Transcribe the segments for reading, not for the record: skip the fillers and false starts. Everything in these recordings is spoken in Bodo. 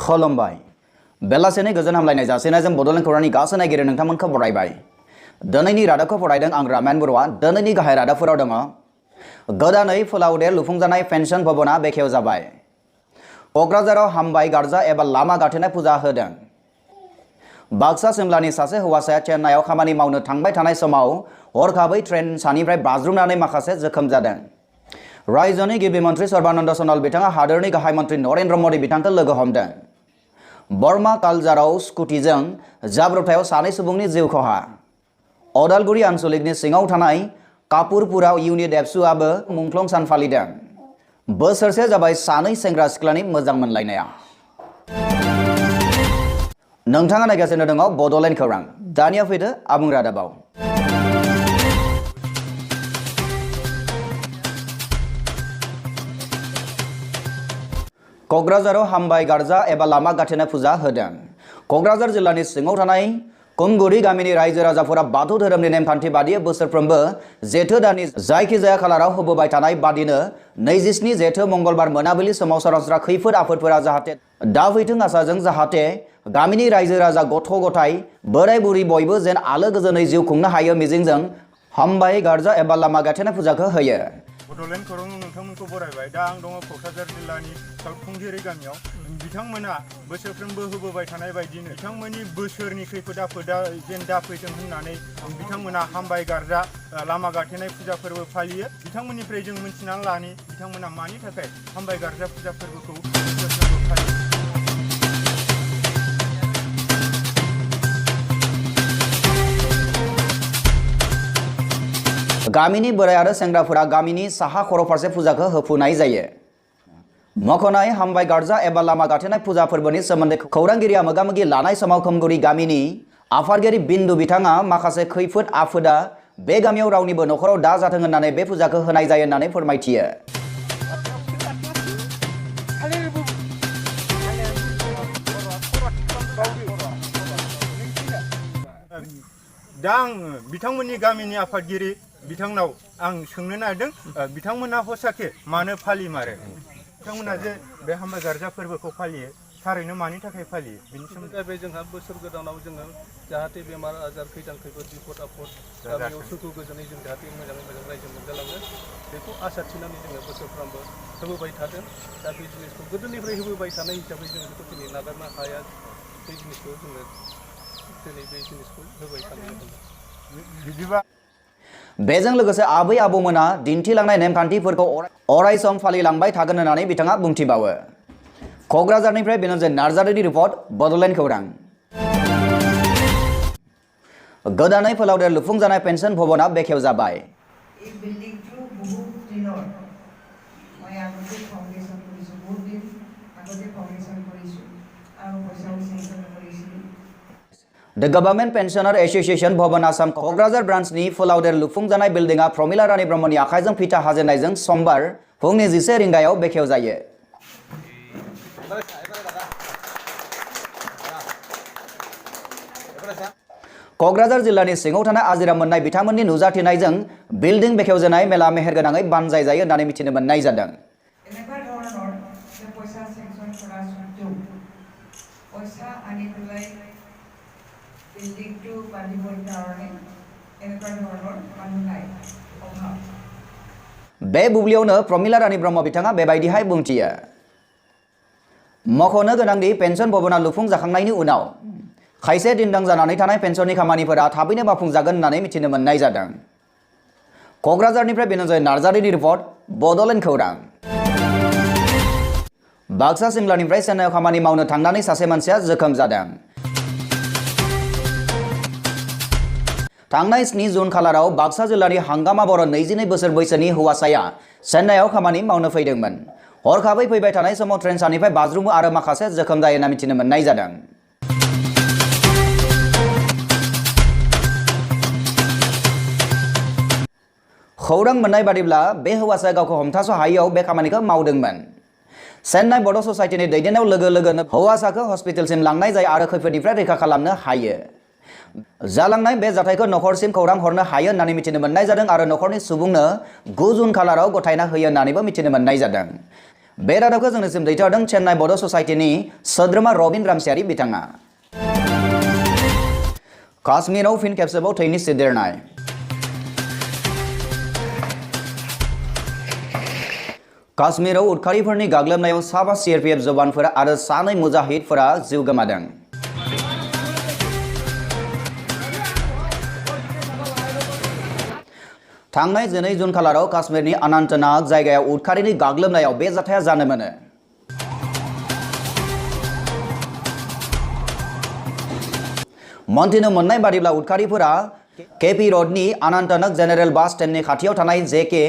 खुलुमबाय बेलासेनि गोजोन हामलायनाय जासिनायजों बड'लेण्ड खौरांनि गासै नायगिरि नोंथांमोनखौ बरायबाय। दिनैनि रादाबखौ फरायदों आं रामायण बर'आ। दिनैनि गाहाय रादाबफोराव दङ गोदानै फोलावदेर लुफुंजानाय पेन्सन भवना बेखेव जाबाय। क'क्राझाराव हामबाय गारजा एबा लामा गाथेनाय फुजा होदों। बाक्सा सिमलानि सासे हौवासाया चेन्नाईआव खामानि मावनो थांबाय थानाय समाव हरखाबै ट्रेन सानिफ्राय बाज्रुमनानै माखासे जोखोम जादों। रायजोनि गिबि मन्त्रि सर्बानन्द सन'वाल बिथाङा हादोरनि गाहाय मन्त्रि नरेन्द्र मदि बिथांखौ लोगो हमदों। बर्मा कालजाराव स्कुटिजों जाब्रबथायाव सानै सुबुंनि जिउ खहा। अदालगुरि आन्सलिकनि सिङाव थानाय कापुरपुराव इउनिट एबसुआबो मुंख्लं सान फालिदों। बोसोरसे जाबाय सानै सेंग्रा सिख्लानि मोजां मोनलायनाया। नोंथाङा नायगासिनो दङ बड'लेण्ड खौरां। दानिया फैदो आबुं रादाबाव। क'क्राझाराव हामबाय गारजा एबा लामा गाथेनाय फुजा होदों। क'क्राझार जिल्लानि सिङाव थानाय कुमगुरि गामिनि रायजो राजाफोरा बाथौ धोरोमनि नेमखान्थि बादियै बोसोरफ्रोमबो जेथो दाननि जायखिजाया खालाराव होबोबाय थानाय बादिनो 27 जेथो मंगलबार मोनाबिलि समाव सरासनस्रा खैफोद आफोदफोरा जाहाथे दाफैथों आसाजों जाहाथे गामिनि रायजो राजा गथ' गथाय बोराय बुरि बयबो जेन आलो गोजोनै जिउ खुंनो हायो मिजिंजों हामबाय गारजा एबा लामा गाथेनाय फुजाखौ होयो। बड'लेण्ड खौरां नोंथांमोनखौ बरायबाय। दा आं दङ क'क्राझार जिल्लानि खुंगिरि गामियाव। बिथांमोना बोसोरफ्रोमबो होबोबाय थानाय बायदिनो बिथांमोननि बोसोरनि खैफोद आफोदा जेन दाफैथों होननानै बिथांमोना हामबाय गारजा लामा गाथेनाय फुजा फोरबो फालियो। बिथांमोननिफ्राय जों मिन्थिनानै लानि बिथांमोना मानि थाखाय हामबाय गारजा फुजा फोरबोखौ बोसोरफ्रोमबो फालियो। गामिनि बोराय आरो सेंग्राफोरा गामिनि साहा खर' फारसे फुजाखौ होफुनाय जायो। मख'नाय हामबाय गारजा एबा लामा गाथेनाय फुजा फोरबोनि सोमोन्दै खौरांगिरिया मोगा-मोगि लानाय समाव खुमगुरि गामिनि आफादगिरि बिन्दु बिथाङा माखासे खैफोद आफोदा बे गामियाव रावनिबो न'खराव दा जाथों होननानै बे फुजाखौ होनाय जायो होननानै फोरमायथियो। दा आं बिथांमोननि गामिनि आफादगिरि बिथांनाव आं सोंनो नागिरदों बिथांमोना हसाके मानो फालिमारो? बिथांमोना जे बे हामबाय गारजा फोरबोखौ फालियो थारैनो मानि थाखाय फालियो बेनि सोमोन्दै? बे जोंहा बोसोर गोदानाव जोङो जाहाथे बेमार आजार खैदां खैफोद बिपद आफद गामियाव सुखु गोजोनै जों जाहाथे मोजाङै मोजां रायजो मोनजालाङो बेखौ आसा थिनानै जोङो बोसोरफ्रोमबो होबोबाय थादों। दा बे जिनिसखौ गोदोनिफ्राय होबोबाय थानाय हिसाबै जों बेखौ दिनै नागारनो हाया। बे जिनिसखौ जोङो दिनै बे जिनिसखौ होबाय थानाय। बेजों लोगोसे आबै आबौमोना दिन्थिलांनाय नेमखान्थिफोरखौ अरायसम फालिलांबाय थागोन होननानै बिथाङा बुंथिबावो। क'क्राझारनिफ्राय बेनोजोर नार्जारिनि रिपर्ट बड'लेण्ड खौरां। गोदानै फोलावदेर लुफुंजानाय पेन्सन भवना बेखेव जाबाय। The Government Pensioner Association भवन आसाम क'क्राझार ब्रान्चनि फोलावदेर लुफुंजानाय बिल्डिंआ प्रमिला रानी ब्रह्मनि आखाइजों फिथा हाजेननायजों समबार फुंनि 10 रिंगायाव बेखेव जायो। क'क्राझार जिल्लानि सिङाव थानाय आजिरा मोननाय बिथांमोननि नुजाथिनायजों बिल्डिं बेखेवजेननाय मेला मेहेरगोनाङै बानजाय जायो होननानै मिथिनो मोननाय जादों। बे बुब्लियावनो प्रमिला रानी ब्रह्म बिथाङा बेबायदिहाय बुंथियो। मख'नो गोनांदि पेन्सन भवना लुफुं जाखांनायनि उनाव खायसे दिन्दां जानानै थानाय पेन्सननि खामानिफोरा थाबैनो मावफुंजागोन होननानै मिथिनो मोननाय जादों। क'क्राझारनिफ्राय बेनोजोर नार्जारिनि रिपर्ट बड'लेण्ड खौरां। बाक्सा सिमलानिफ्राय चेन्नाईआव खामानि मावनो थांनानै सासे मानसिया जोखोम जादों। थांनाय 7 जुन खालाराव बाक्सा जिल्लानि हांगामा बर' 22 बोसोर बैसोनि हौवासाया चेन्नाईआव खामानि मावनो फैदोंमोन। हरखाबै फैबाय थानाय समाव ट्रेन सानिफ्राय बाज्रुमो आरो माखासे जोखोम जायो होनना मिथिनो मोननाय जादों। खौरां मोननाय बादिब्ला बे हौवासाया गावखौ हमथास' हायैयाव बे खामानिखौ मावदोंमोन। चेन्नाई बड' ससाइटिनि दैदेननायाव लोगो लोगोनो हौवासाखौ हस्पिटालसिम लांनाय जायो आरो खैफोदनिफ्राय रैखा खालामनो हायो। जालांनाय बे जाथायखौ नखरसिम खौरां हरनो हायो होननानै मिथिनो मोननाय जादों आरो नखरनि सुबुंनो 9 जुन खालाराव गथायना होयो होननानैबो मिथिनो मोननाय जादों। बे रादाबखौ जोंनिसिम दैथायहरदों चेन्नाइ बड' ससाइटिनि सोद्रोमा रबिन रामसियारि बिथाङा। काश्मीराव फिन खेबसेबाव थैनि सिदेरनाय। काश्मीराव उदखारिफोरनि गाग्लोबनायाव 7 CRPF जवानफोरा आरो 2 मुजाहिदफोरा जिउ गोमादों। थांनाय 12 जुन खालाराव काश्मीरनि अनन्तनाग जायगायाव उदखारिनि गाग्लोबनायाव बे जाथाया जानो मोनो। मोनथिनो मोननाय बादिब्ला उदखारिफोरा केपी र'डनि अनन्तनाग जेनेरेल बास स्टेन्डनि खाथियाव थानाय जेके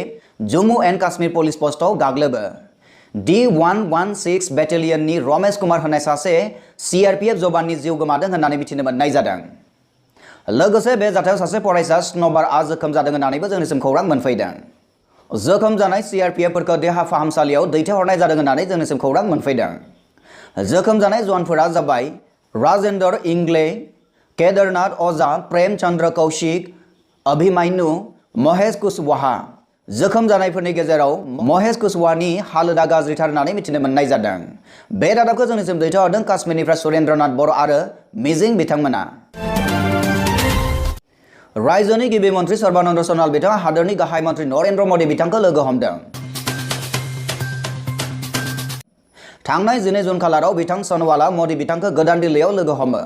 जम्मु एन्ड काश्मीर पुलिस पस्टआव गाग्लोबो। D116 बेटेलियननि रमेश कुमार होननाय सासे CRPF जवाननि जिउ गोमादों होननानै मिथिनो मोननाय जादों। लोगोसे बे जाथायाव सासे फरायसा स्न'बारआ जोखोम जादों होननानैबो जोंनिसिम खौरां मोनफैदों। जोखोम जानाय CRPFफोरखौ देहा फाहामसालियाव दैथायहरनाय जादों होननानै जोंनिसिम खौरां मोनफैदों। जोखोम जानाय जवानफोरा जाबाय राजेंद्र इंगले, केदारनाथ ओझा, प्रेम चंद्र कौशिक, अभिमन्यु, महेश कुशवाहा। जोखोम जानायफोरनि गेजेराव महेश कुशवाहानि हालोदा गाज्रिथार होननानै मिथिनो मोननाय जादों। बे रादाबखौ जोंनिसिम दैथायहरदों काश्मीरनिफ्राय सुरेन्द्रनाथ बर' आरो मिजिं बिथांमोना। रायजोनि गिबि मन्त्रि सर्बानन्द सन'वाल बिथाङा हादोरनि गाहाय मन्त्रि नरेन्द्र मदि बिथांखौ लोगो हमदों। थांनाय 12 जुन खालाराव बिथां सन'वाला मदि बिथांखौ गोदान दिल्लीयाव लोगो हमो।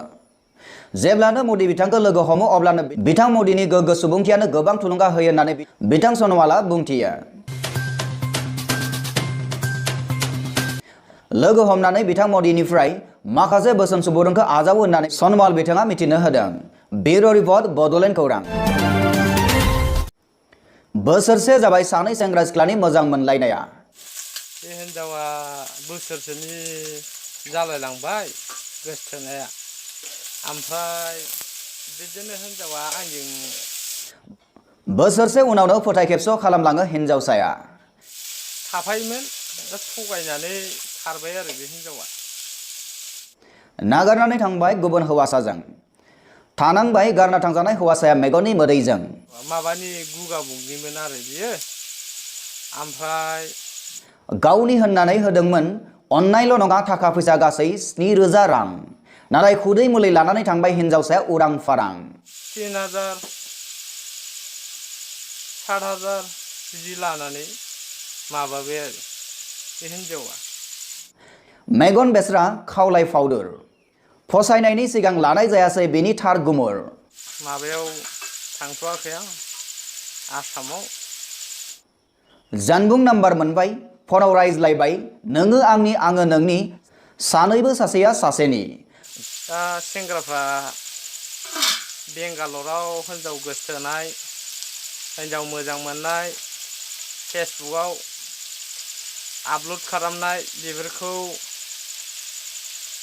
जेब्लानो मदि बिथांखौ लोगो हमो अब्लानो बिथां मदिनि गोग्गो सुबुंथियानो गोबां थुलुंगा होयो होननानै बिथां सन'वाला बुंथियो। लोगो हमनानै बिथां मदिनिफ्राय माखासे बोसोन सुबुरुनखौ आजावो होननानै सन'वाल बिथाङा मिथिनो होदों। ब्युरो रिपर्ट बड'लेण्ड खौरां। बोसोरसे जाबाय सानै सेंग्रा सिख्लानि मोजां मोनलायनाया। बे हिनजावा बोसोरसेनि जालायलांबाय गोसथोनाया, ओमफ्राय बिदिनो हिनजावा आंजों बोसोरसे उनावनो फोथाय खेबस' खालामलाङो हिनजावसाया। थाफायोमोन, दा थगायनानै खारबाय आरो बे हिनजावा। नागारनानै थांबाय गुबुन हौवासाजों। थानांबाय गारना थांजानाय हौवासाया मेगननि मोदैजों। माबानि गुगामुगनिमोन आरो बियो, ओमफ्राय गावनि होननानै होदोंमोन अननायल' नङा थाखा फैसा गासै 7,000 रां। नाथाय खुदै मुलि लानानै थांबाय हिनजावसाया उरां फारां। 3,000 7,000 बिदि लानानै माबाबाय आरो बे हिनजावा। मेगन बेस्रा खावलाय फावदुर। फसायनायनि सिगां लानाय जायासै बेनि थार गुमुर। माबायाव थांथ'वाखै आं आसामाव। जानबुं नाम्बार मोनबाय, फनाव रायज्लायबाय, नोङो आंनि आङो नोंनि, सानैबो सासेया सासेनि। दा सेंग्राफ्रा बेंगालराव हिनजाव गोसथोनाय, हिनजाव मोजां मोननाय फेसबुकआव आपल'ड खालामनाय बेफोरखौ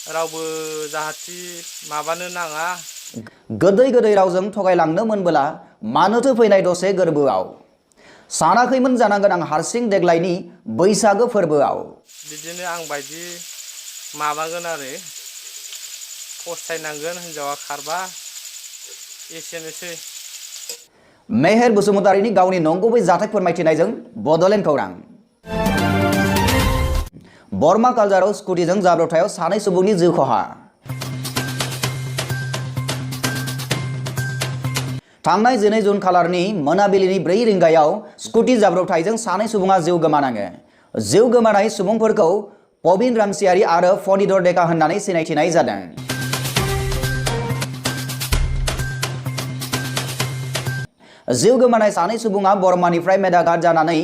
रावबो जाहाथे माबानो नाङा। गोदै गोदै रावजों थगायलांनो मोनबोला मानोथो फैनाय दसे गोरबोआव। सानाखैमोन जानांगोन आं हारसिं देग्लायनि बैसागो फोरबोआव। बिदिनो आं बायदि माबागोन आरो फस्थायनांगोन हिनजावा खारबा। एसेनोसै। मेहेर बसुमतारीनि गावनि नंगुबै जाथाय फोरमायथिनायजों बड'लेण्ड खौरां। बरमा कालजाराव स्कुटिजों जाब्रबथायाव सानै सुबुंनि जिउ खहा। थांनाय 12 जुन खालारनि मोनाबिलिनि 4 रिंगायाव स्कुटि जाब्रबथायजों सानै सुबुङा जिउ गोमानाङो। जिउ गोमानाय सुबुंफोरखौ पबिन रामसियारि आरो फनिधर डेका होननानै सिनायथिनाय जादों। जिउ गोमानाय सानै सुबुङा बर्मानिफ्राय मेदाघाट जानानै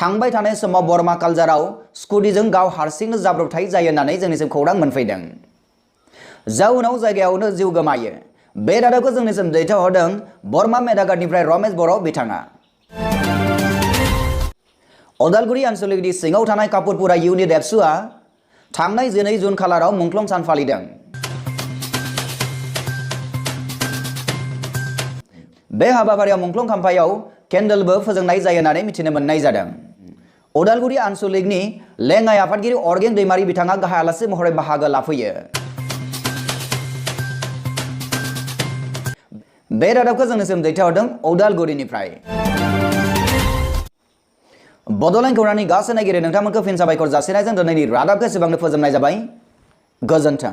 थांबाय थानाय समाव बरमा कालजाराव स्कुटिजों गाव हारसिंनो जाब्रबथाय जायो होननानै जोंनिसिम खौरां मोनफैदों। जाउनाव जायगायावनो जिउ गोमायो। बे रादाबखौ जोंनिसिम दैथायहरदों बरमा मेदाघाटनिफ्राय रमेश बर' बिथाङा। अदालगुरि आनसलिकनि सिङाव थानाय कापुरपुरा इउनिट एबसुआ थांनाय 12 जुन खालाराव मुंख्लं सान फालिदों। बे हाबाफारियाव मुंख्लं खाम्फायाव केन्डेलबो फोजोंनाय जायो होननानै मिथिनो मोननाय जादों। अदालगुरि आनसलिकनि लेङाइ आफादगिरि अरगें दैमारि बिथाङा गाहाय आलासि महरै बाहागो लाफैयो। बे रादाबखौ जोंनिसिम दैथायहरदों अदालगुरिनिफ्राय। बड'लेण्ड खौरांनि गासै नायगिरि नोंथांमोनखौ फिन साबायखर जासिनायजों दिनैनि रादाबखौ एसेबांनो फोजोबनाय जाबाय। गोजोन्थों।